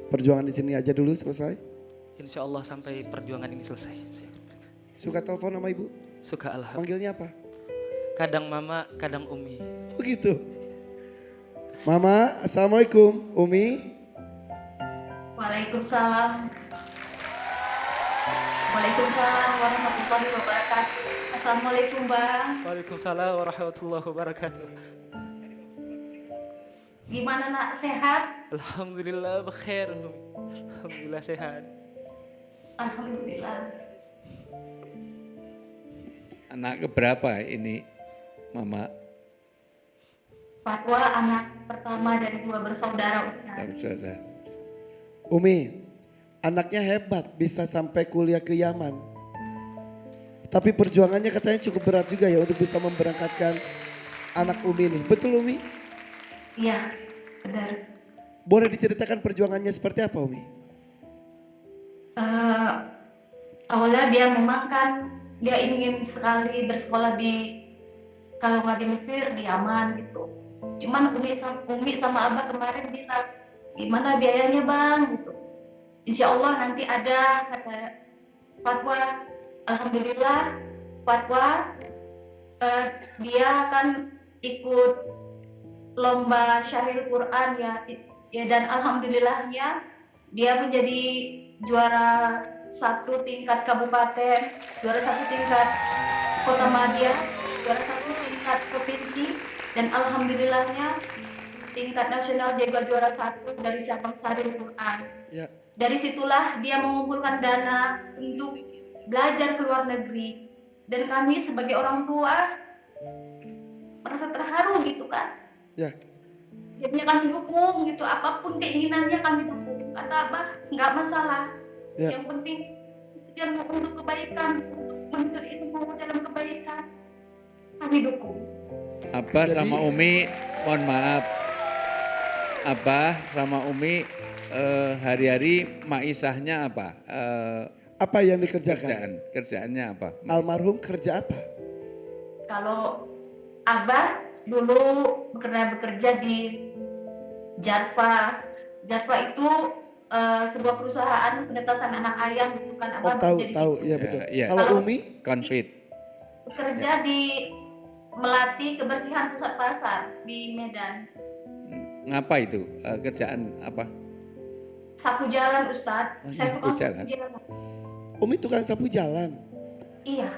perjuangan di sini aja dulu selesai? Insya Allah sampai perjuangan ini selesai. Suka telepon sama ibu? Suka alhamdulillah. Manggilnya apa? Kadang mama, kadang umi. Oh gitu. Mama, assalamualaikum. Umi. Waalaikumsalam. Waalaikumsalam warahmatullahi wabarakatuh. Assalamualaikum Bang. Waalaikumsalam warahmatullahi wabarakatuh. Gimana nak, sehat? Alhamdulillah bekhair. Alhamdulillah sehat. Alhamdulillah. Anak keberapa ini Mama? Fatwa anak pertama dari 2 bersaudara Ustaz. Saudara. Umi, anaknya hebat bisa sampai kuliah ke Yaman. Tapi perjuangannya katanya cukup berat juga ya untuk bisa memberangkatkan anak Umi ini. Betul Umi? Iya, benar. Boleh diceritakan perjuangannya seperti apa Umi? Awalnya dia memang kan dia ingin sekali bersekolah kalau nggak di Mesir di Yaman gitu. Cuman Umi sama Abah kemarin bilang gimana biayanya Bang gitu. Insya Allah nanti ada kata fatwa. Alhamdulillah fatwa dia kan ikut lomba syahril Quran ya dan alhamdulillahnya dia menjadi juara 1 tingkat kabupaten, juara 1 tingkat kota Madia, juara 1 tingkat provinsi, dan alhamdulillahnya tingkat nasional juga juara 1 dari cabang syahril Quran. Ya. Dari situlah dia mengumpulkan dana untuk belajar ke luar negeri, dan kami sebagai orang tua merasa terharu gitu kan. Ya. Jadinya kami dukung gitu, apapun keinginannya kami dukung. Kata Abah, nggak masalah. Ya. Yang penting dia mau untuk kebaikan, untuk menuntut ilmu dalam kebaikan, kami dukung. Abah Jadi- sama Umi, mohon maaf. Abah sama Umi hari-hari maisahnya apa? Apa yang dikerjakan? Kerjaannya apa? Almarhum kerja apa? Kalau Abah dulu bekerja di Jarfa. Jarfa itu sebuah perusahaan penetasan anak ayam gitu kan. Oh Abah tahu, bekerja di tahu, situ. iya betul. Iya. Kalau Umi? Konfit. Bekerja di Melati Kebersihan Pusat Pasar di Medan. Ngapa itu? Kerjaan apa? Sapu jalan Ustadz. Oh, Saya sapu tukang jalan. sapu jalan. Umi tukang sapu jalan. Iya.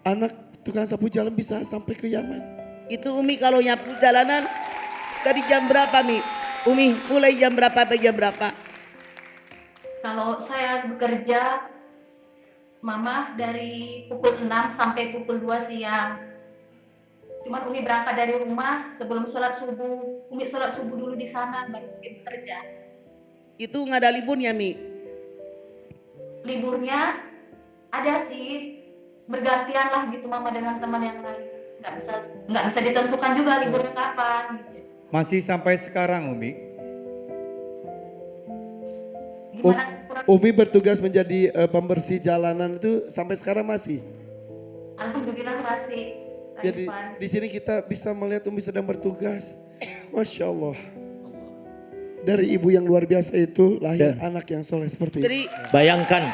Anak tukang sapu jalan bisa sampai ke Yaman. Itu Umi kalau nyapu jalanan dari jam berapa Mi? Umi mulai jam berapa sampai jam berapa? Kalau saya bekerja, Mama dari pukul 6 sampai pukul 2 siang. Cuman Umi berangkat dari rumah sebelum sholat subuh. Umi sholat subuh dulu di sana baru Umi bekerja. Itu nggak ada liburnya Mi? Liburnya ada sih, bergantian lah gitu Mama dengan teman yang lain. Nggak bisa ditentukan juga liburnya kapan. Masih sampai sekarang Umi? Gimana kurang? Umi bertugas menjadi pembersih jalanan itu sampai sekarang masih. Alhamdulillah masih. Jadi Irfan. di sini kita bisa melihat Umi sedang bertugas. Masya Allah. Dari ibu yang luar biasa itu lahir anak yang soleh seperti Jadi ini. Bayangkan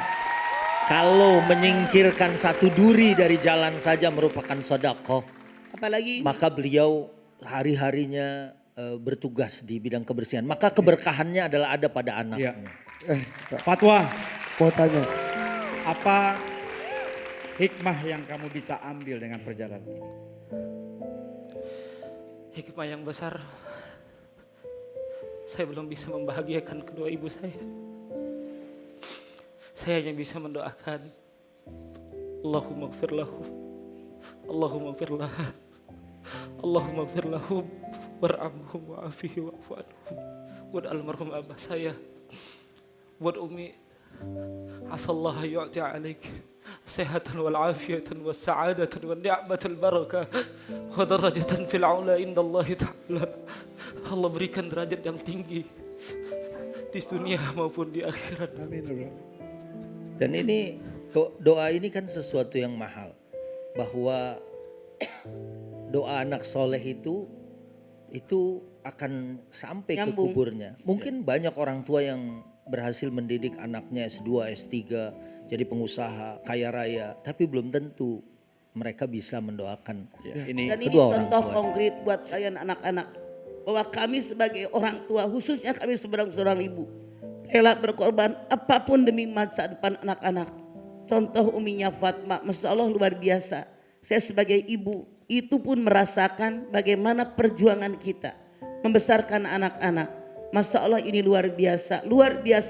kalau menyingkirkan satu duri dari jalan saja merupakan sedekah, apalagi maka beliau hari-harinya bertugas di bidang kebersihan. Maka keberkahannya adalah ada pada Iya. anaknya. Fatwa, Mau tanya, apa hikmah yang kamu bisa ambil dengan perjalanan ini? Hikmah yang besar, saya belum bisa membahagiakan kedua ibu saya. Saya hanya bisa mendoakan, Allahumma gfir lahu, Allahumma gfir laha, Allahumma gfir lahu, warhamhum wa'afihi wa'fu anhum. Buat almarhum abah saya, buat Umi, asallahu yu'ti alaik sehatan wal afiyatan was sa'adatan wal ni'matal barakah wa darajatan fil aula indallahi ta'ala. Allah berikan derajat yang tinggi di dunia maupun di akhirat. amin. Bro. Dan ini doa ini kan sesuatu yang mahal. Bahwa doa anak soleh itu akan sampai ke Nyambung. kuburnya. Mungkin banyak orang tua yang berhasil mendidik anaknya S2, S3, jadi pengusaha, kaya raya, tapi belum tentu mereka bisa mendoakan. Ya, ini Dan ini Kedua orang contoh tua. konkret buat kalian anak-anak. Bahwa kami sebagai orang tua, khususnya kami seorang ibu, rela berkorban apapun demi masa depan anak-anak. Contoh uminya Fatma, Masya Allah luar biasa. Saya sebagai ibu, itu pun merasakan bagaimana perjuangan kita membesarkan anak-anak. Masya Allah ini luar biasa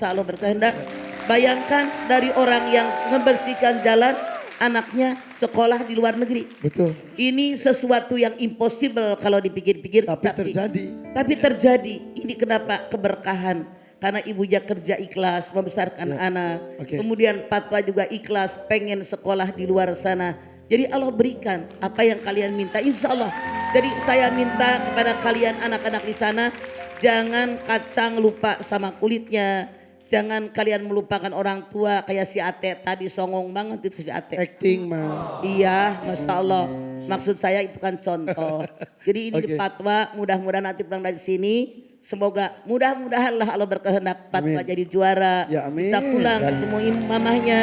Allah berkehendak. Bayangkan dari orang yang membersihkan jalan, anaknya sekolah di luar negeri. Betul. Ini sesuatu yang impossible kalau dipikir-pikir. Tapi terjadi. Tapi terjadi. Ini kenapa keberkahan. Karena ibunya kerja ikhlas membesarkan anak. Oke. Kemudian Fatwa juga ikhlas pengen sekolah di luar sana. Jadi Allah berikan apa yang kalian minta, insya Allah. Jadi saya minta kepada kalian anak-anak di sana, jangan kacang lupa sama kulitnya. Jangan kalian melupakan orang tua kayak si Ate tadi, songong banget itu si Ate. Acting mah. Iya, Masya Allah. Maksud saya itu kan contoh. Jadi ini Oke. Fatwa, mudah-mudahan nanti pulang dari sini. Semoga mudah-mudahan lah Allah berkehendak Fatwa Amin. jadi juara. Ya, amin. Bisa pulang ketemu mamahnya,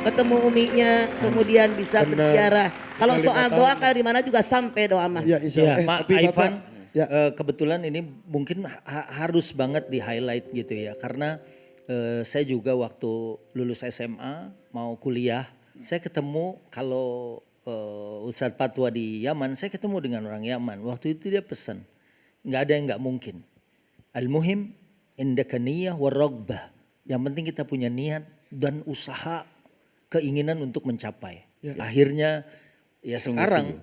ketemu uminya, kemudian bisa berziarah. Kalau soal doa kan di mana juga sampai doa mah. Ya insya Allah. Ya, Pak Tapi Bapak, Ivan, ya. kebetulan ini mungkin harus banget di highlight gitu ya, karena saya juga waktu lulus SMA mau kuliah, saya ketemu kalau Ustadz Fatwa di Yaman, saya ketemu dengan orang Yaman. Waktu itu dia pesan, nggak ada yang nggak mungkin. Al-muhim indaka niyah waraghbah. Yang penting kita punya niat dan usaha, keinginan untuk mencapai. Ya. Akhirnya ya sekarang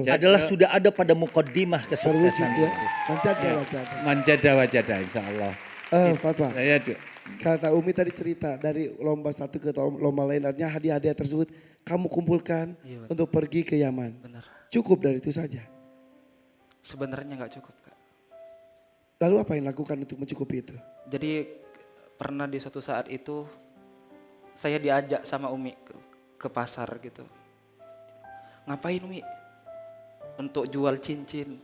adalah sudah ada pada mukaddimah Terwujud kesuksesan ya. itu. Menjaga wajah. manjada wajada insya Allah. Fatwa. Saya Kata Umi tadi cerita dari lomba satu ke lomba lain, artinya hadiah-hadiah tersebut kamu kumpulkan Iya, betul. untuk pergi ke Yaman. Benar. Cukup dari itu saja. Sebenarnya nggak cukup, Kak. Lalu apa yang lakukan untuk mencukupi itu? Jadi pernah di suatu saat itu saya diajak sama Umi ke pasar gitu. Ngapain Umi? Untuk jual cincin.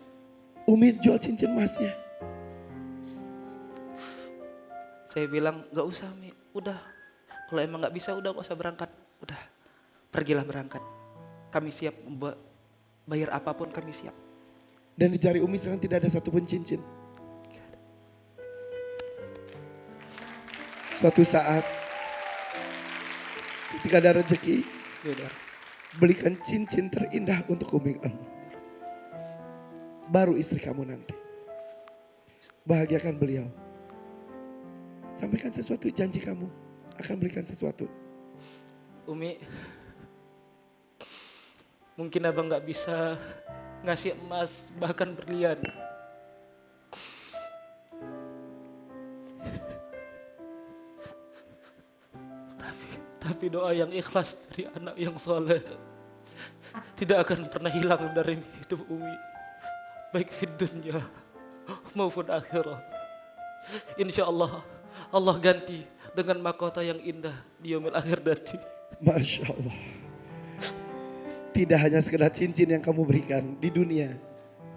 Umi jual cincin emasnya. Saya bilang nggak usah Umi, udah. Kalau emang nggak bisa udah nggak usah berangkat. Udah, pergilah berangkat. Kami siap bayar apapun kami siap. Dan di jari Umi sekarang tidak ada satupun cincin. Suatu saat ketika ada rezeki, Udah. belikan cincin terindah untuk Umi kamu. Baru istri kamu nanti. Bahagiakan beliau. Sampaikan sesuatu, janji kamu akan berikan sesuatu. Umi, mungkin abang nggak bisa ngasih emas bahkan berlian. Tapi doa yang ikhlas dari anak yang soleh tidak akan pernah hilang dari hidup Umi, baik di dunia maupun akhirat. Insya Allah, Allah ganti dengan mahkota yang indah di yaumil akhir nanti. Masya Allah. Tidak hanya sekedar cincin yang kamu berikan di dunia,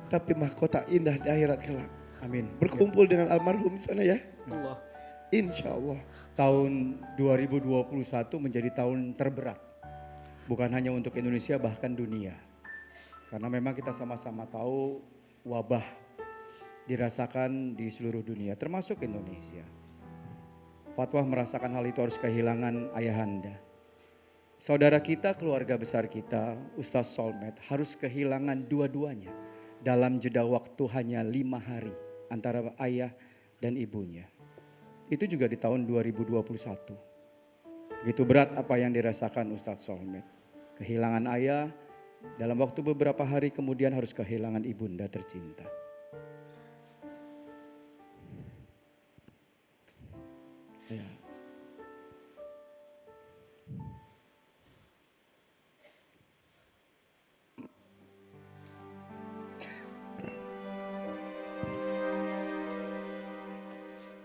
tapi mahkota indah di akhirat kelak. Amin. Berkumpul dengan almarhum di sana ya. Allah. Insya Allah. Tahun 2021 menjadi tahun terberat. Bukan hanya untuk Indonesia, bahkan dunia. Karena memang kita sama-sama tahu wabah dirasakan di seluruh dunia, termasuk Indonesia. Fatwa merasakan hal itu harus kehilangan ayahanda. Saudara kita, keluarga besar kita, Ustadz Solmed harus kehilangan dua-duanya dalam jeda waktu hanya 5 hari antara ayah dan ibunya. Itu juga di tahun 2021. Begitu berat apa yang dirasakan Ustadz Solmed. Kehilangan ayah, dalam waktu beberapa hari kemudian harus kehilangan ibunda tercinta.